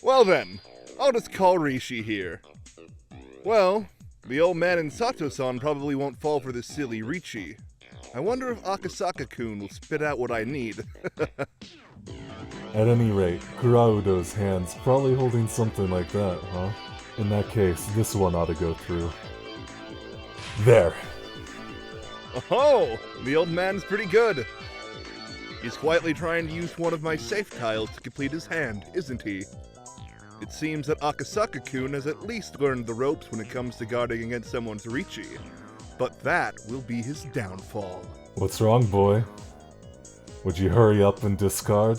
Well then, I'll just call Rishi here. Well, the old man in Sato-san probably won't fall for this silly Rishi. I wonder if Akasaka-kun will spit out what I need. At any rate, Kuraudo's hand's probably holding something like that, huh? In that case, this one ought to go through. There! Oh, the old man's pretty good. He's quietly trying to use one of my safe tiles to complete his hand, isn't he? It seems that Akasaka-kun has at least learned the ropes when it comes to guarding against someone's Richi. But that will be his downfall. What's wrong, boy? Would you hurry up and discard?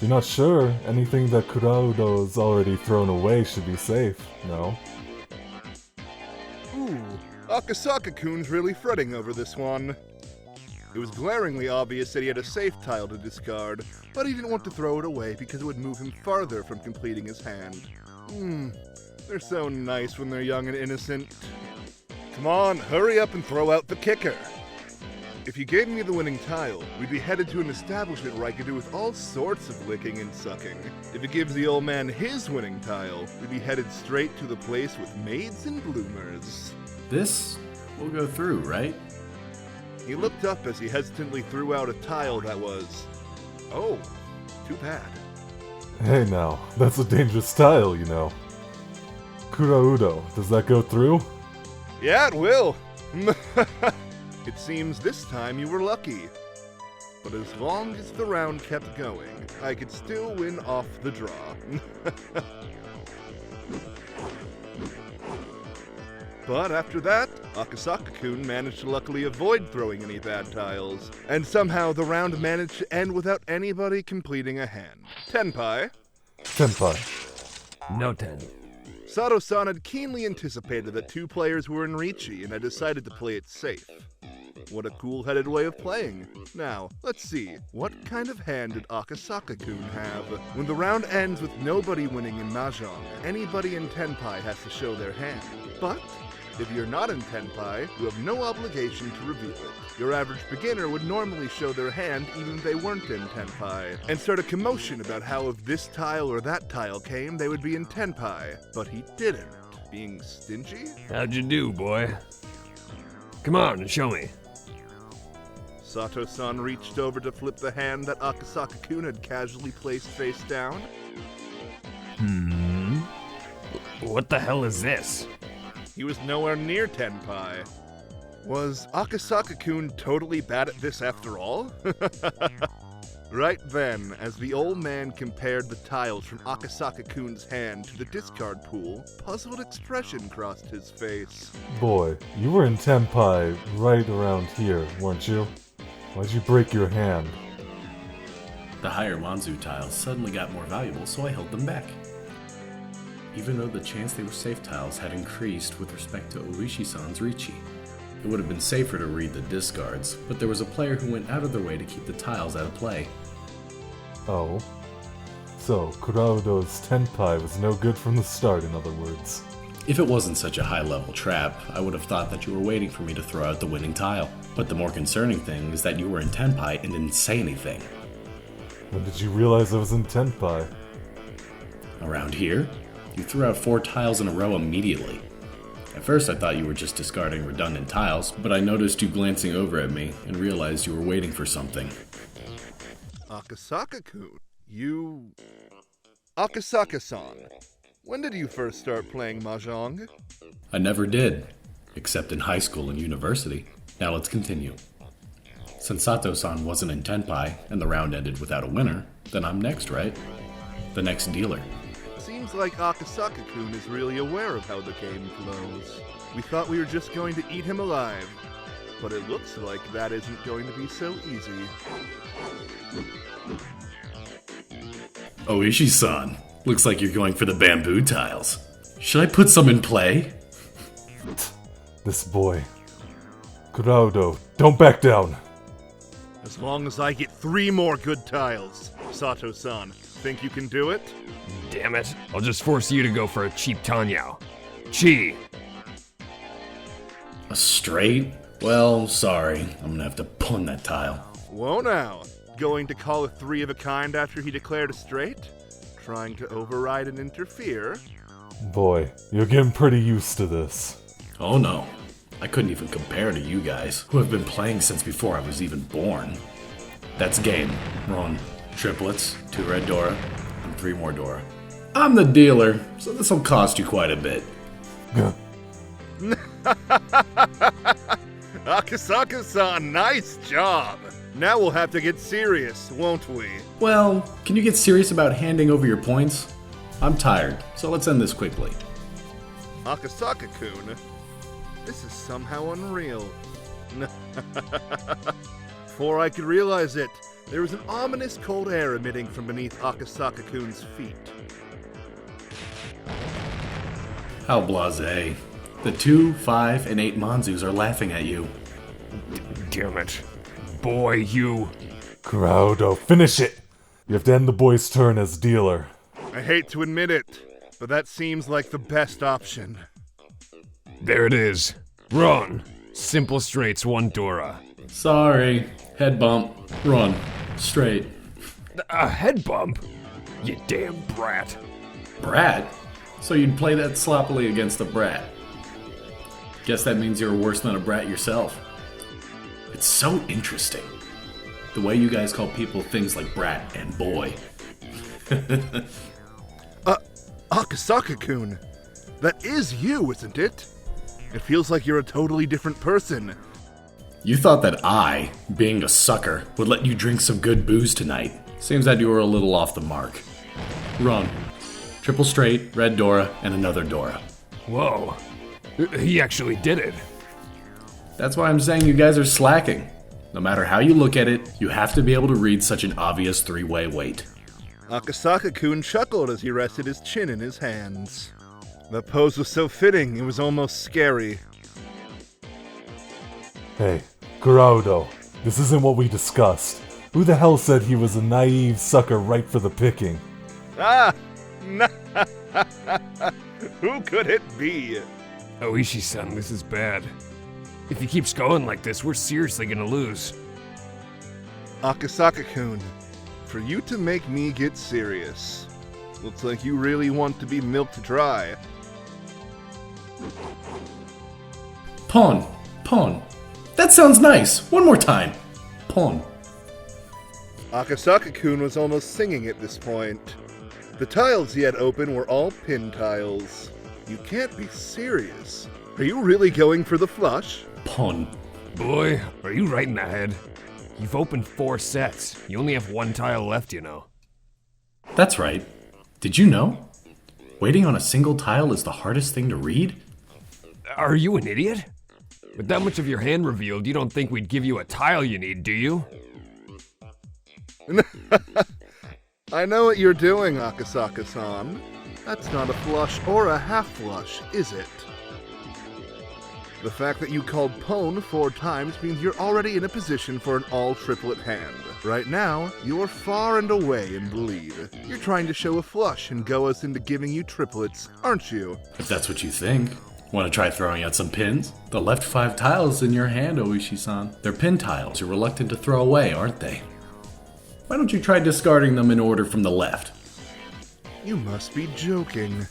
You're not sure anything that Kuraudo's already thrown away should be safe, no? Ooh, Akasaka-kun's really fretting over this one. It was glaringly obvious that he had a safe tile to discard, but he didn't want to throw it away because it would move him farther from completing his hand. They're so nice when they're young and innocent. Come on, hurry up and throw out the kicker. If you gave me the winning tile, we'd be headed to an establishment where I could do with all sorts of licking and sucking. If it gives the old man his winning tile, we'd be headed straight to the place with maids and bloomers. This will go through, right? He looked up as he hesitantly threw out a tile that was... Oh, too bad. Hey now, that's a dangerous tile, you know. Kuraudo, does that go through? Yeah, it will. It seems this time you were lucky. But as long as the round kept going, I could still win off the draw. But after that, Akasaka-kun managed to luckily avoid throwing any bad tiles, and somehow the round managed to end without anybody completing a hand. Tenpai. Tenpai. No 10. Sato-san had keenly anticipated that two players were in Richi and had decided to play it safe. What a cool-headed way of playing. Now, let's see, what kind of hand did Akasaka-kun have? When the round ends with nobody winning in Mahjong, anybody in Tenpai has to show their hand. But if you're not in Tenpai, you have no obligation to reveal it. Your average beginner would normally show their hand even if they weren't in Tenpai, and start a commotion about how if this tile or that tile came, they would be in Tenpai. But he didn't. Being stingy? How'd you do, boy? Come on and show me. Sato-san reached over to flip the hand that Akasaka-kun had casually placed face down. What the hell is this? He was nowhere near Tenpai. Was Akasaka-kun totally bad at this after all? Right then, as the old man compared the tiles from Akasaka-kun's hand to the discard pool, puzzled expression crossed his face. Boy, you were in Tenpai right around here, weren't you? Why'd you break your hand? The higher Manzu tiles suddenly got more valuable, so I held them back. Even though the chance they were safe tiles had increased with respect to Oishi-san's Richi. It would have been safer to read the discards, but there was a player who went out of their way to keep the tiles out of play. Oh. So, Kuraudo's Tenpai was no good from the start, in other words. If it wasn't such a high-level trap, I would have thought that you were waiting for me to throw out the winning tile. But the more concerning thing is that you were in Tenpai and didn't say anything. When did you realize I was in Tenpai? Around here? You threw out 4 tiles in a row immediately. At first I thought you were just discarding redundant tiles, but I noticed you glancing over at me and realized you were waiting for something. Akasaka-kun? You... Akasaka-san. When did you first start playing Mahjong? I never did, except in high school and university. Now let's continue. Since Sato-san wasn't in Tenpai, and the round ended without a winner, then I'm next, right? The next dealer. Seems like Akasaka-kun is really aware of how the game flows. We thought we were just going to eat him alive, but it looks like that isn't going to be so easy. Oishi-san, looks like you're going for the bamboo tiles. Should I put some in play? This boy. Kuraudo, don't back down! As long as I get 3 more good tiles, Sato-san. Think you can do it? Damn it. I'll just force you to go for a cheap Tanyao. Chi! A straight? Well, sorry. I'm gonna have to pun that tile. Whoa now. going to call a three of a kind after he declared a straight? Trying to override and interfere? Boy, you're getting pretty used to this. Oh no, I couldn't even compare to you guys, who have been playing since before I was even born. That's game. Wrong. Triplets, 2 red Dora, and 3 more Dora. I'm the dealer, so this'll cost you quite a bit. Akasaka-san, nice job! Now we'll have to get serious, won't we? Well, can you get serious about handing over your points? I'm tired, so let's end this quickly. Akasaka-kun? This is somehow unreal. Before I could realize it, there was an ominous cold air emitting from beneath Akasaka-kun's feet. How blasé. The 2, 5, and 8 Manzus are laughing at you. Damn it. Boy, you. Crowdo, finish it! You have to end the boy's turn as dealer. I hate to admit it, but that seems like the best option. There it is. Run. Simple straights, 1 Dora. Sorry. Head bump. Run. Straight. A head bump? You damn brat. Brat? So you'd play that sloppily against a brat. Guess that means you're worse than a brat yourself. It's so interesting. The way you guys call people things like brat and boy. Akasaka-kun, that is you, isn't it? It feels like you're a totally different person. You thought that I, being a sucker, would let you drink some good booze tonight. Seems that you were a little off the mark. Run. Triple straight, red Dora, and another Dora. Whoa. He actually did it. That's why I'm saying you guys are slacking. No matter how you look at it, you have to be able to read such an obvious 3-way weight. Akasaka-kun chuckled as he rested his chin in his hands. The pose was so fitting, it was almost scary. Hey, Crowdo, this isn't what we discussed. Who the hell said he was a naive sucker ripe for the picking? Ah! Who could it be? Oishi-san, this is bad. If he keeps going like this, we're seriously gonna lose. Akasaka-kun, for you to make me get serious, looks like you really want to be milked dry. Pawn. Pawn. That sounds nice. One more time. Pawn. Akasaka-kun was almost singing at this point. The tiles he had open were all pin tiles. You can't be serious. Are you really going for the flush? Pawn. Boy, are you right in the head? You've opened 4 sets. You only have 1 tile left, you know. That's right. Did you know? Waiting on a single tile is the hardest thing to read? Are you an idiot? With that much of your hand revealed, you don't think we'd give you a tile you need, do you? I know what you're doing, Akasaka-san. That's not a flush or a half flush, is it? The fact that you called pwn 4 times means you're already in a position for an all-triplet hand. Right now, you're far and away in the lead. You're trying to show a flush and go us into giving you triplets, aren't you? If that's what you think. Want to try throwing out some pins? The left 5 tiles in your hand, Oishi-san. They're pin tiles you're reluctant to throw away, aren't they? Why don't you try discarding them in order from the left? You must be joking.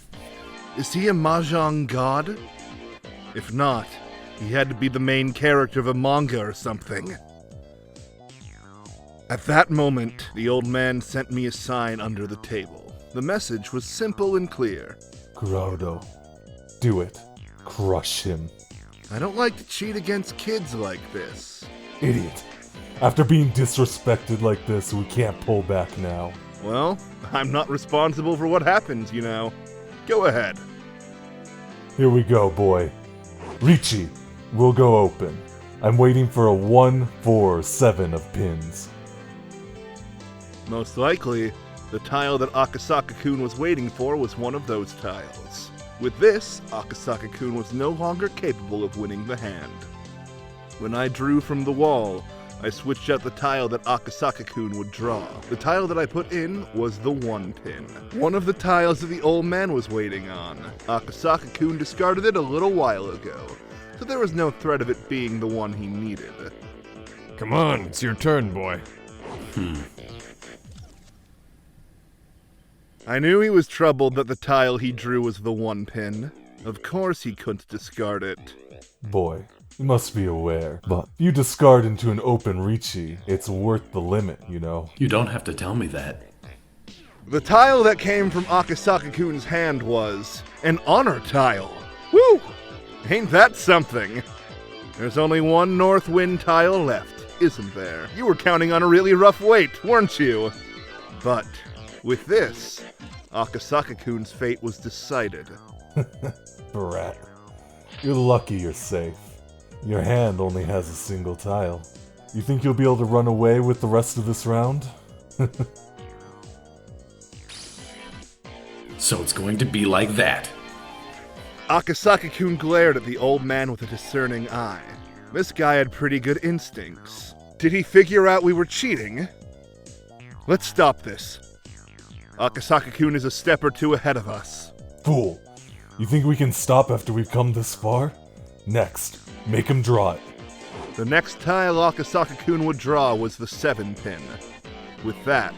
Is he a Mahjong God? If not, he had to be the main character of a manga or something. At that moment, the old man sent me a sign under the table. The message was simple and clear. Crowdo, do it. Crush him. I don't like to cheat against kids like this. Idiot. After being disrespected like this, we can't pull back now. Well, I'm not responsible for what happens, you know. Go ahead. Here we go, boy. Richie, we'll go open. I'm waiting for a 1, 4, 7 of pins. Most likely, the tile that Akasaka-kun was waiting for was one of those tiles. With this, Akasaka-kun was no longer capable of winning the hand. When I drew from the wall, I switched out the tile that Akasaka-kun would draw. The tile that I put in was the 1 pin. One of the tiles that the old man was waiting on. Akasaka-kun discarded it a little while ago, so there was no threat of it being the one he needed. Come on, it's your turn, boy. I knew he was troubled that the tile he drew was the 1 pin. Of course he couldn't discard it. Boy, you must be aware, but if you discard into an open Richi, it's worth the limit, you know? You don't have to tell me that. The tile that came from Akasaka-kun's hand was an honor tile. Woo! Ain't that something? There's only one North Wind tile left, isn't there? You were counting on a really rough wait, weren't you? But with this, Akasaka-kun's fate was decided. Brat. You're lucky you're safe. Your hand only has a single tile. You think you'll be able to run away with the rest of this round? So it's going to be like that. Akasaka-kun glared at the old man with a discerning eye. This guy had pretty good instincts. Did he figure out we were cheating? Let's stop this. Akasaka-kun is a step or two ahead of us. Fool. You think we can stop after we've come this far? Next, make him draw it. The next tile Akasaka-kun would draw was the 7 pin. With that,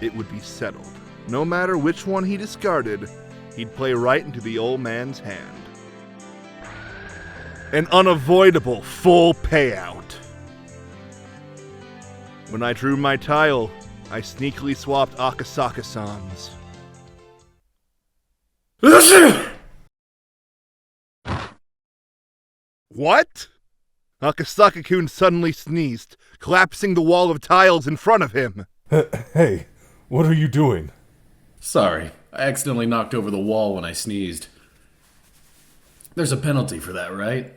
it would be settled. No matter which one he discarded, he'd play right into the old man's hand. An unavoidable full payout. When I drew my tile, I sneakily swapped Akasaka-san's. What? Akasaka-kun suddenly sneezed, collapsing the wall of tiles in front of him. Hey, what are you doing? Sorry, I accidentally knocked over the wall when I sneezed. There's a penalty for that, right?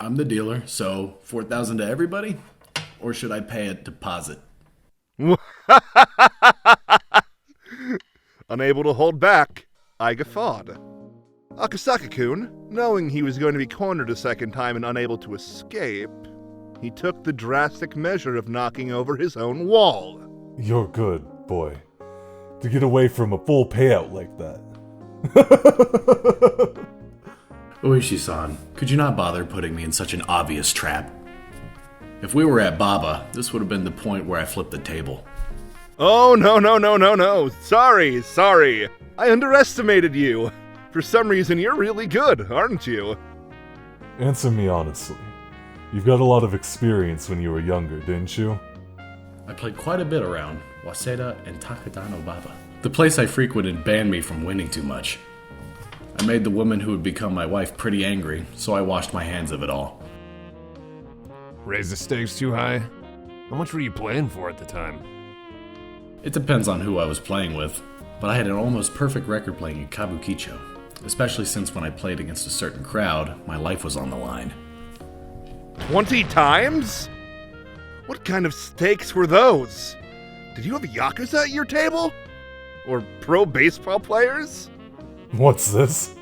I'm the dealer, so 4,000 to everybody? Or should I pay a deposit? Unable to hold back, I guffawed. Akasaka-kun, knowing he was going to be cornered a second time and unable to escape, he took the drastic measure of knocking over his own wall. You're good, boy. To get away from a full payout like that. Oishi-san, could you not bother putting me in such an obvious trap? If we were at Baba, this would have been the point where I flipped the table. Oh, no. Sorry. I underestimated you. For some reason, you're really good, aren't you? Answer me honestly. You've got a lot of experience when you were younger, didn't you? I played quite a bit around Waseda and Takadano Baba. The place I frequented banned me from winning too much. I made the woman who would become my wife pretty angry, so I washed my hands of it all. Raise the stakes too high? How much were you playing for at the time? It depends on who I was playing with, but I had an almost perfect record playing at Kabukicho, especially since when I played against a certain crowd, my life was on the line. 20 times? What kind of stakes were those? Did you have Yakuza at your table? Or pro baseball players? What's this?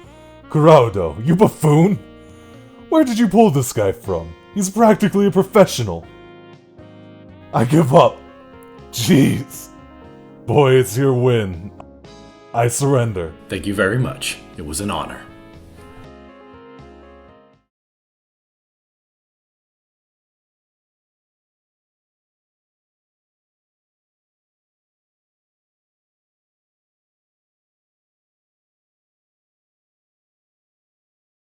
Kuraudo, you buffoon! Where did you pull this guy from? He's practically a professional. I give up. Jeez. Boy, it's your win. I surrender. Thank you very much. It was an honor.